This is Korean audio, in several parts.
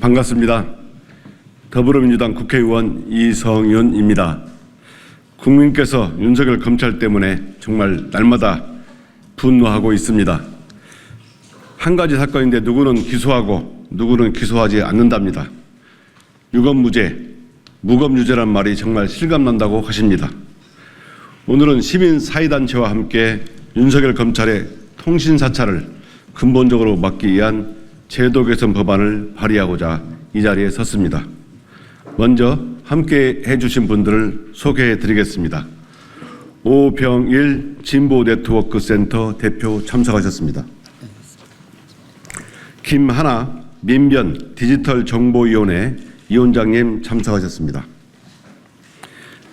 반갑습니다. 더불어민주당 국회의원 이성윤입니다. 국민께서 윤석열 검찰 때문에 정말 날마다 분노하고 있습니다. 한 가지 사건인데 누구는 기소하고 누구는 기소하지 않는답니다. 유검무죄, 무검유죄란 말이 정말 실감난다고 하십니다. 오늘은 시민사회단체와 함께 윤석열 검찰의 통신사찰을 근본적으로 막기 위한 제도 개선 법안을 발의하고자 이 자리에 섰습니다. 먼저 함께 해주신 분들을 소개해 드리겠습니다. 오병일 진보네트워크센터 대표 참석하셨습니다. 김하나 민변 디지털정보위원회 위원장님 참석하셨습니다.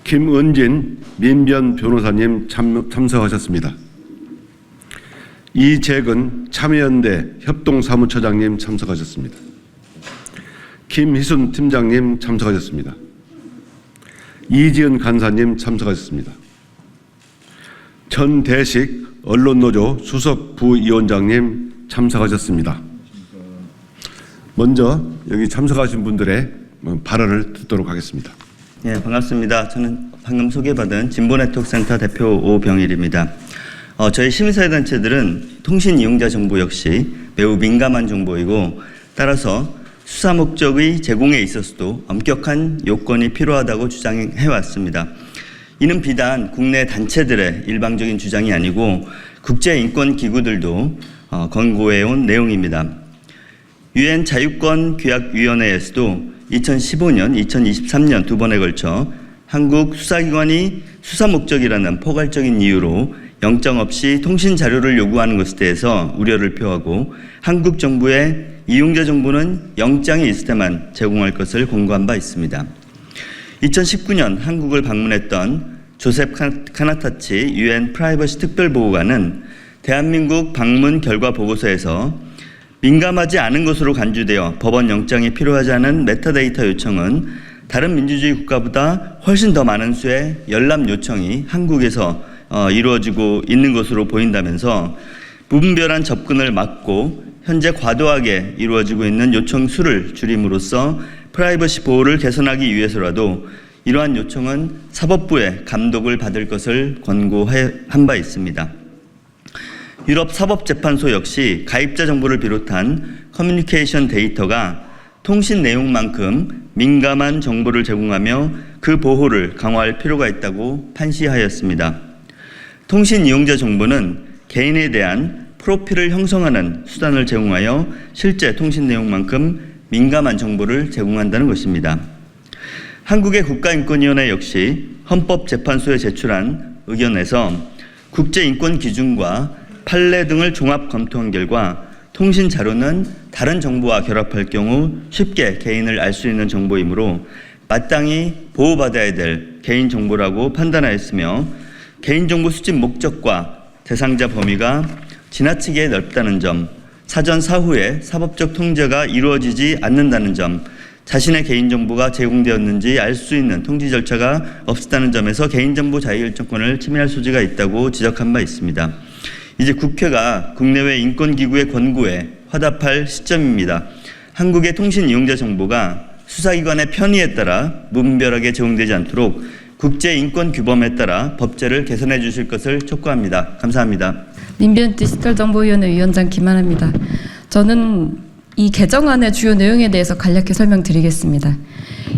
김은진 민변 변호사님 참석하셨습니다. 이재근 참여연대 협동사무처장님 참석하셨습니다. 김희순 팀장님 참석하셨습니다. 이지은 간사님 참석하셨습니다. 전대식 언론노조 수석 부위원장님 참석하셨습니다. 먼저 여기 참석하신 분들의 발언을 듣도록 하겠습니다. 네, 반갑습니다. 저는 방금 소개받은 진보네트워크센터 대표 오병일입니다. 저희 시민사회단체들은 통신 이용자 정보 역시 매우 민감한 정보이고 따라서 수사 목적의 제공에 있어서도 엄격한 요건이 필요하다고 주장해왔습니다. 이는 비단 국내 단체들의 일방적인 주장이 아니고 국제인권기구들도 권고해온 내용입니다. 유엔 자유권규약위원회에서도 2015년, 2023년 두 번에 걸쳐 한국 수사기관이 수사 목적이라는 포괄적인 이유로 영장 없이 통신 자료를 요구하는 것에 대해서 우려를 표하고 한국 정부의 이용자 정보는 영장이 있을 때만 제공할 것을 권고한 바 있습니다. 2019년 한국을 방문했던 조셉 카나타치 유엔 프라이버시 특별보고관은 대한민국 방문 결과 보고서에서 민감하지 않은 것으로 간주되어 법원 영장이 필요하지 않은 메타데이터 요청은 다른 민주주의 국가보다 훨씬 더 많은 수의 열람 요청이 한국에서 이루어지고 있는 것으로 보인다면서 무분별한 접근을 막고 현재 과도하게 이루어지고 있는 요청 수를 줄임으로써 프라이버시 보호를 개선하기 위해서라도 이러한 요청은 사법부의 감독을 받을 것을 권고한 바 있습니다. 유럽 사법재판소 역시 가입자 정보를 비롯한 커뮤니케이션 데이터가 통신 내용만큼 민감한 정보를 제공하며 그 보호를 강화할 필요가 있다고 판시하였습니다. 통신 이용자 정보는 개인에 대한 프로필을 형성하는 수단을 제공하여 실제 통신 내용만큼 민감한 정보를 제공한다는 것입니다. 한국의 국가인권위원회 역시 헌법재판소에 제출한 의견에서 국제인권 기준과 판례 등을 종합 검토한 결과 통신 자료는 다른 정보와 결합할 경우 쉽게 개인을 알 수 있는 정보이므로 마땅히 보호받아야 될 개인정보라고 판단하였으며 개인정보 수집 목적과 대상자 범위가 지나치게 넓다는 점, 사전 사후에 사법적 통제가 이루어지지 않는다는 점, 자신의 개인정보가 제공되었는지 알 수 있는 통지 절차가 없었다는 점에서 개인정보 자유결정권을 침해할 소지가 있다고 지적한 바 있습니다. 이제 국회가 국내외 인권기구의 권고에 화답할 시점입니다. 한국의 통신 이용자 정보가 수사기관의 편의에 따라 무분별하게 제공되지 않도록 국제인권규범에 따라 법제를 개선해 주실 것을 촉구합니다. 감사합니다. 민변 디지털정보위원회 위원장 김하나입니다. 저는 이 개정안의 주요 내용에 대해서 간략히 설명드리겠습니다.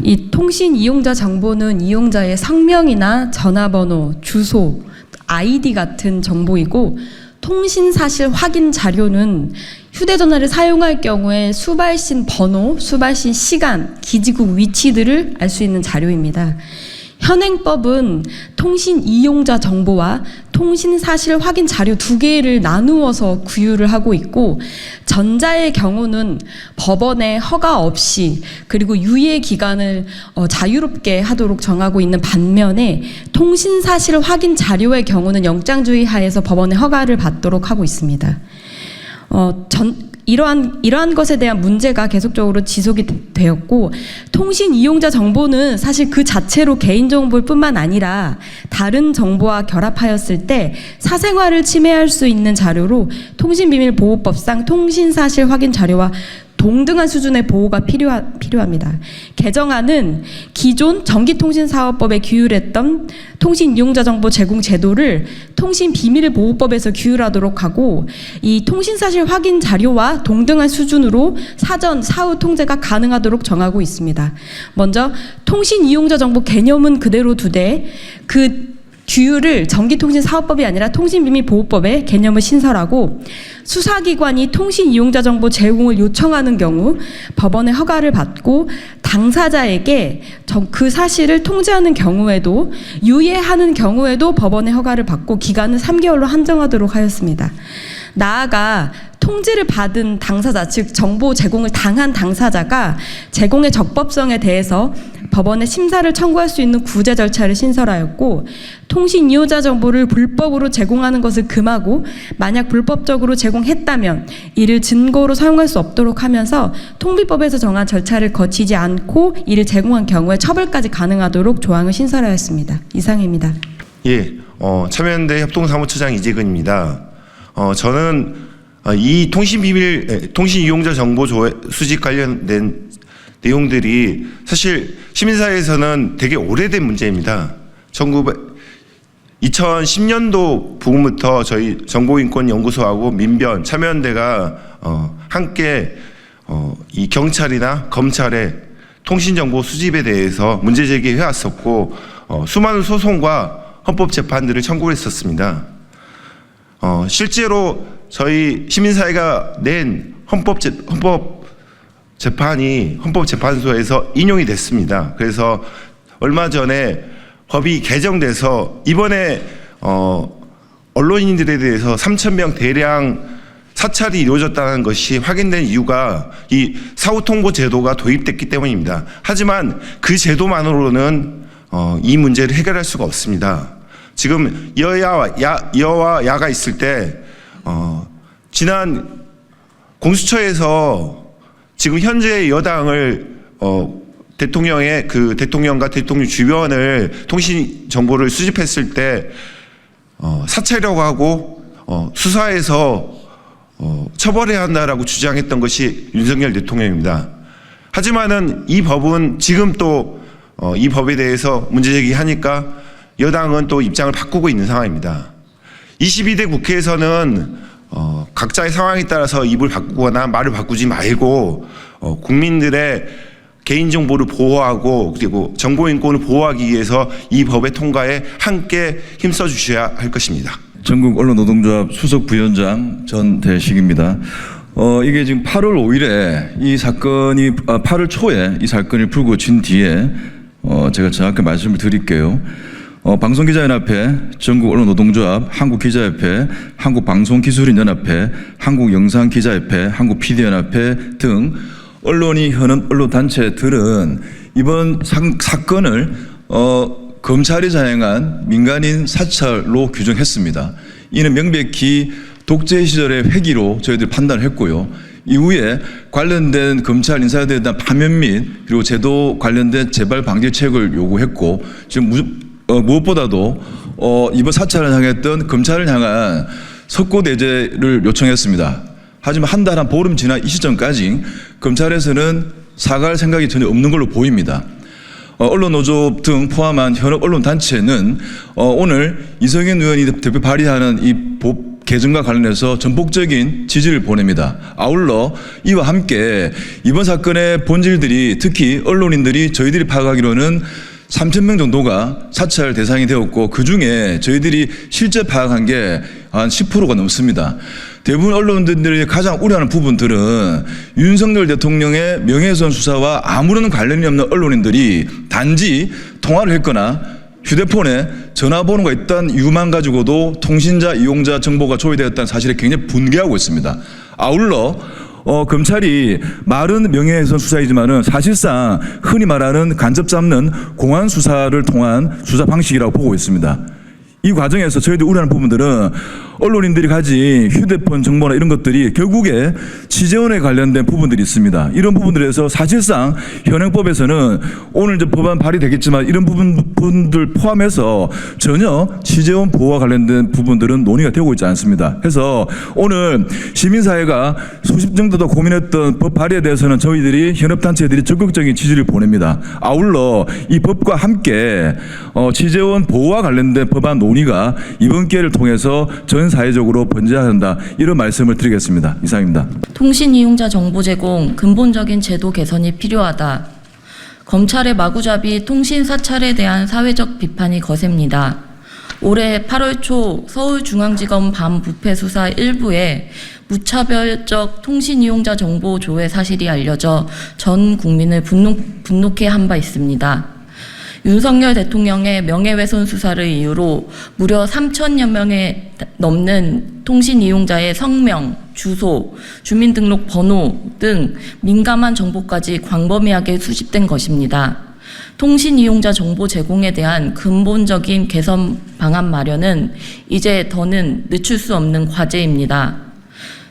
이 통신 이용자 정보는 이용자의 성명이나 전화번호, 주소, 아이디 같은 정보이고 통신 사실 확인 자료는 휴대전화를 사용할 경우에 수발신 번호, 수발신 시간, 기지국 위치들을 알 수 있는 자료입니다. 현행법은 통신 이용자 정보와 통신 사실 확인 자료 두 개를 나누어서 구유를 하고 있고 전자의 경우는 법원의 허가 없이 그리고 유예 기간을 자유롭게 하도록 정하고 있는 반면에 통신 사실 확인 자료의 경우는 영장주의 하에서 법원의 허가를 받도록 하고 있습니다. 이러한 것에 대한 문제가 계속적으로 지속이 되었고 통신 이용자 정보는 사실 그 자체로 개인정보일 뿐만 아니라 다른 정보와 결합하였을 때 사생활을 침해할 수 있는 자료로 통신비밀보호법상 통신사실 확인 자료와 동등한 수준의 보호가 필요합니다. 개정안은 기존 전기통신사업법에 규율했던 통신이용자 정보 제공 제도를 통신비밀보호법에서 규율하도록 하고 이 통신사실 확인 자료와 동등한 수준으로 사전, 사후 통제가 가능하도록 정하고 있습니다. 먼저 통신이용자 정보 개념은 그대로 두되 그 규율을 전기통신사업법이 아니라 통신비밀보호법에 개념을 신설하고 수사기관이 통신이용자 정보 제공을 요청하는 경우 법원의 허가를 받고 당사자에게 그 사실을 통지하는 경우에도 유예하는 경우에도 법원의 허가를 받고 기간은 3개월로 한정하도록 하였습니다. 나아가 통지를 받은 당사자, 즉 정보 제공을 당한 당사자가 제공의 적법성에 대해서 법원에 심사를 청구할 수 있는 구제 절차를 신설하였고 통신 이용자 정보를 불법으로 제공하는 것을 금하고 만약 불법적으로 제공했다면 이를 증거로 사용할 수 없도록 하면서 통비법에서 정한 절차를 거치지 않고 이를 제공한 경우에 처벌까지 가능하도록 조항을 신설하였습니다. 이상입니다. 예, 참여연대 협동사무처장 이재근입니다. 저는 이 통신 이용자 정보 수집 관련된 내용들이 사실 시민사회에서는 되게 오래된 문제입니다. 2010년도 부분부터 저희 정보인권연구소하고 민변, 참여연대가 함께 이 경찰이나 검찰의 통신정보 수집에 대해서 문제 제기해 왔었고 수많은 소송과 헌법재판들을 청구했었습니다. 실제로 저희 시민사회가 낸 헌법재판소에서 인용이 됐습니다. 그래서 얼마 전에 법이 개정돼서 이번에 언론인들에 대해서 3,000명 대량 사찰이 이루어졌다는 것이 확인된 이유가 이 사후통보 제도가 도입됐기 때문입니다. 하지만 그 제도만으로는 이 문제를 해결할 수가 없습니다. 지금 여와 야가 있을 때 지난 공수처에서 지금 현재 여당을 대통령과 대통령 주변을 통신 정보를 수집했을 때 사찰이라고 하고 수사해서 처벌해야 한다라고 주장했던 것이 윤석열 대통령입니다. 하지만은 이 법은 지금 또 이 법에 대해서 문제 제기하니까 여당은 또 입장을 바꾸고 있는 상황입니다. 22대 국회에서는 각자의 상황에 따라서 입을 바꾸거나 말을 바꾸지 말고 국민들의 개인정보를 보호하고 그리고 정보인권을 보호하기 위해서 이 법의 통과에 함께 힘써 주셔야 할 것입니다. 전국 언론노동조합 수석 부위원장 전대식입니다. 이게 지금 8월 5일에 이 사건이 8월 초에 이 사건이 불거진 뒤에 제가 정확히 말씀을 드릴게요. 방송기자연합회, 전국언론노동조합, 한국기자협회, 한국방송기술인연합회, 한국영상기자협회, 한국PD연합회 등 언론이 현업 언론단체들은 이번 사건을 검찰이 자행한 민간인 사찰로 규정했습니다. 이는 명백히 독재 시절의 회기로 저희들 판단했고요. 이후에 관련된 검찰 인사에 대한 파면 및 그리고 제도 관련된 재발 방지책을 요구했고 지금 무엇보다도 이번 사찰을 향했던 검찰을 향한 석고대죄를 요청했습니다. 하지만 한 달 한 보름 지난 이 시점까지 검찰에서는 사과할 생각이 전혀 없는 걸로 보입니다. 언론노조 등 포함한 현업 언론단체는 오늘 이성윤 의원이 대표 발의하는 이 법 개정과 관련해서 전폭적인 지지를 보냅니다. 아울러 이와 함께 이번 사건의 본질들이 특히 언론인들이 저희들이 파악하기로는 3,000명 정도가 사찰 대상이 되었고 그중에 저희들이 실제 파악한 게 한 10%가 넘습니다. 대부분 언론인들이 가장 우려하는 부분들은 윤석열 대통령의 명예훼손 수사와 아무런 관련이 없는 언론인들이 단지 통화를 했거나 휴대폰에 전화번호가 있다는 이유만 가지고도 통신자 이용자 정보가 조회되었다는 사실에 굉장히 분개하고 있습니다. 아울러 검찰이 말은 명예훼손 수사이지만은 사실상 흔히 말하는 간접 잡는 공안 수사를 통한 수사 방식이라고 보고 있습니다. 이 과정에서 저희들 우려하는 부분들은 언론인들이 가진 휴대폰 정보나 이런 것들이 결국에 취재원에 관련된 부분들이 있습니다. 이런 부분들에서 사실상 현행법에서는 오늘 이제 법안 발의되겠지만 이런 부분들 포함해서 전혀 취재원 보호와 관련된 부분들은 논의가 되고 있지 않습니다. 그래서 오늘 시민사회가 수십 정도도 고민했던 법 발의에 대해서는 저희들이 현업단체들이 적극적인 지지를 보냅니다. 아울러 이 법과 함께 취재원 보호와 관련된 법안 논의가 이번 기회를 통해서 전 사회적으로 번져야 한다, 이런 말씀을 드리겠습니다. 이상입니다. 통신 이용자 정보 제공 근본적인 제도 개선이 필요하다. 검찰의 마구잡이 통신 사찰에 대한 사회적 비판이 거셉니다. 올해 8월 초 서울중앙지검 반부패 수사 일부에 무차별적 통신 이용자 정보 조회 사실이 알려져 전 국민을 분노케 한 바 있습니다. 윤석열 대통령의 명예훼손 수사를 이유로 무려 3천여 명에 넘는 통신 이용자의 성명, 주소, 주민등록 번호 등 민감한 정보까지 광범위하게 수집된 것입니다. 통신 이용자 정보 제공에 대한 근본적인 개선 방안 마련은 이제 더는 늦출 수 없는 과제입니다.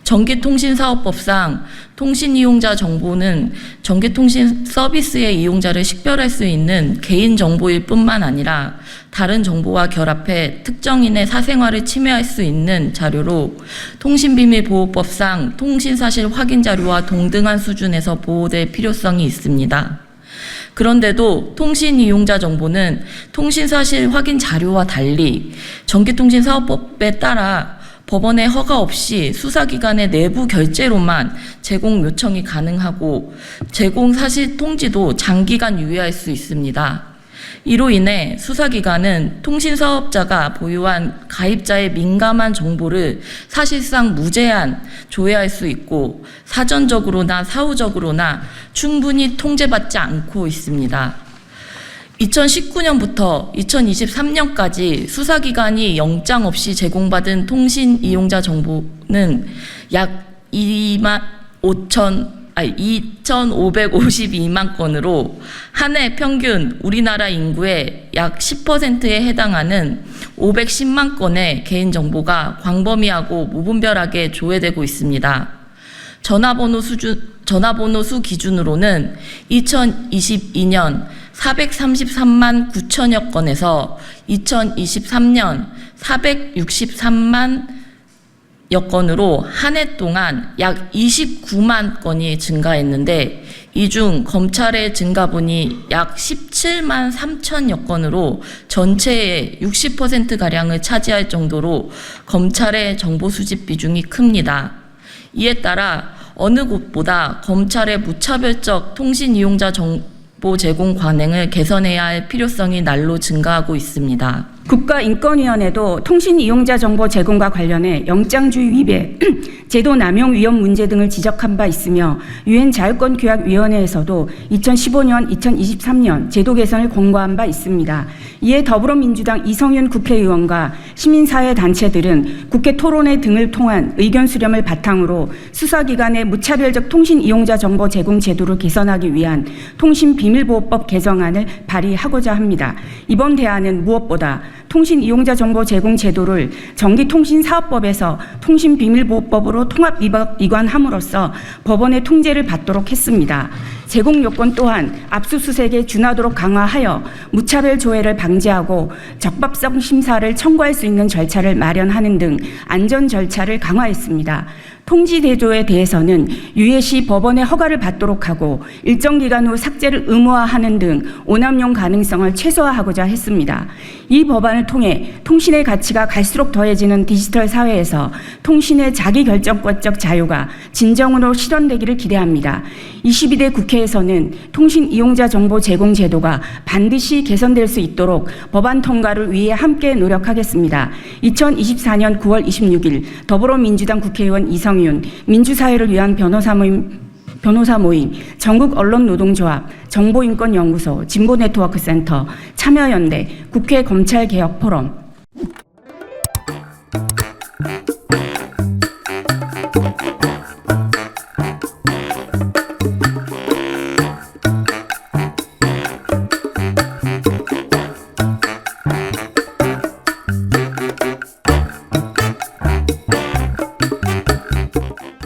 전기통신사업법상 통신 이용자 정보는 전기통신 서비스의 이용자를 식별할 수 있는 개인정보일 뿐만 아니라 다른 정보와 결합해 특정인의 사생활을 침해할 수 있는 자료로 통신비밀보호법상 통신사실 확인 자료와 동등한 수준에서 보호될 필요성이 있습니다. 그런데도 통신 이용자 정보는 통신사실 확인 자료와 달리 전기통신사업법에 따라 법원의 허가 없이 수사기관의 내부 결재로만 제공 요청이 가능하고 제공 사실 통지도 장기간 유예할 수 있습니다. 이로 인해 수사기관은 통신사업자가 보유한 가입자의 민감한 정보를 사실상 무제한 조회할 수 있고 사전적으로나 사후적으로나 충분히 통제받지 않고 있습니다. 2019년부터 2023년까지 수사기관이 영장 없이 제공받은 통신 이용자 정보는 약 2,552만 건으로 한 해 평균 우리나라 인구의 약 10%에 해당하는 510만 건의 개인정보가 광범위하고 무분별하게 조회되고 있습니다. 전화번호 수 기준으로는 2022년 433만 9천여 건에서 2023년 463만여 건으로 한 해 동안 약 29만 건이 증가했는데 이 중 검찰의 증가분이 약 17만 3천여 건으로 전체의 60%가량을 차지할 정도로 검찰의 정보 수집 비중이 큽니다. 이에 따라 어느 곳보다 검찰의 무차별적 통신 이용자 정보 제공 관행을 개선해야 할 필요성이 날로 증가하고 있습니다. 국가인권위원회도 통신 이용자 정보 제공과 관련해 영장주의 위배, 제도 남용 위험 문제 등을 지적한 바 있으며 유엔 자유권규약위원회에서도 2015년, 2023년 제도 개선을 권고한 바 있습니다. 이에 더불어민주당 이성윤 국회의원과 시민사회 단체들은 국회 토론회 등을 통한 의견 수렴을 바탕으로 수사기관의 무차별적 통신 이용자 정보 제공 제도를 개선하기 위한 통신비밀보호법 개정안을 발의하고자 합니다. 이번 대안은 무엇보다 통신 이용자 정보 제공 제도를 전기통신사업법에서 통신비밀보호법으로 통합 이관함으로써 법원의 통제를 받도록 했습니다. 제공 요건 또한 압수수색에 준하도록 강화하여 무차별 조회를 방지하고 적법성 심사를 청구할 수 있는 절차를 마련하는 등 안전 절차를 강화했습니다. 통지 대조에 대해서는 유예 시 법원의 허가를 받도록 하고 일정 기간 후 삭제를 의무화하는 등 오남용 가능성을 최소화하고자 했습니다. 이 법안을 통해 통신의 가치가 갈수록 더해지는 디지털 사회에서 통신의 자기결정권적 자유가 진정으로 실현되기를 기대합니다. 22대 국회에서는 통신 이용자 정보 제공 제도가 반드시 개선될 수 있도록 법안 통과를 위해 함께 노력하겠습니다. 2024년 9월 26일 더불어민주당 국회의원 이성윤, 민주사회를 위한 변호사 모임, 전국언론노동조합, 정보인권연구소, 진보네트워크센터, 참여연대, 국회 검찰개혁포럼,